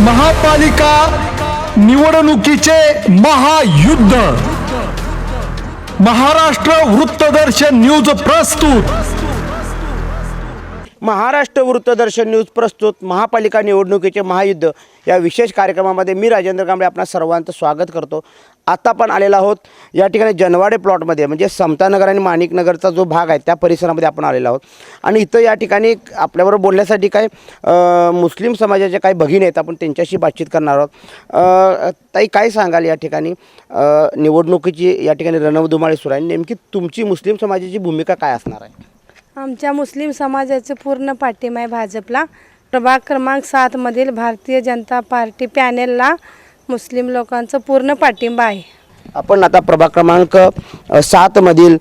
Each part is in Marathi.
महापालिका निवडणुकीचे महायुद्ध महाराष्ट्र वृत्तदर्शन न्यूज प्रस्तुत। महाराष्ट्र वृत्तदर्शन न्यूज प्रस्तुत महापालिका निवडणुकीचे महायुद्ध या विशेष कार्यक्रमामध्ये मी राजेंद्र कांबळे आपणा सर्वांचं स्वागत करतो। आता पण आलेला आहोत या ठिकाणी जनवाडे प्लॉटमध्ये, म्हणजे समतानगर आणि माणिकनगरचा जो भाग आहे त्या परिसरामध्ये आपण आलेलो आहोत। आणि इथं या ठिकाणी आपल्याबरोबर बोलण्यासाठी काय मुस्लिम समाजाचे काही भगिनी आहेत, आपण त्यांच्याशी बातचीत करणार आहोत। ताई, काय सांगाल या ठिकाणी निवडणुकीची या ठिकाणी रणधुमाळी सुरू आहे, नेमकी तुमची मुस्लिम समाजाची भूमिका काय असणार आहे? आमच्या मुस्लिम समाजाचे पूर्ण पाठिंबा आहे भाजपला। प्रभाग क्रमांक 7 मधील भारतीय जनता पार्टी पॅनेलला मुस्लिम लोकांचा पूर्ण पाठिंबा आहे। आपण आता प्रभाग क्रमांक 7 मधील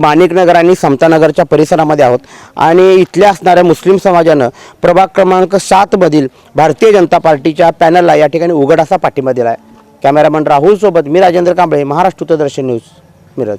माणिकनगर आणि समतानगरच्या परिसरामध्ये आहोत आणि इथल्या असणाऱ्या मुस्लिम समाजानं प्रभाग क्रमांक 7 मधील भारतीय जनता पार्टीच्या पॅनलला या ठिकाणी उघड असा पाठिंबा दिला आहे। कॅमेरामन राहुल सोबत मी राजेंद्र कांबळे, महाराष्ट्र वृत्तदर्शन न्यूज, मिरज।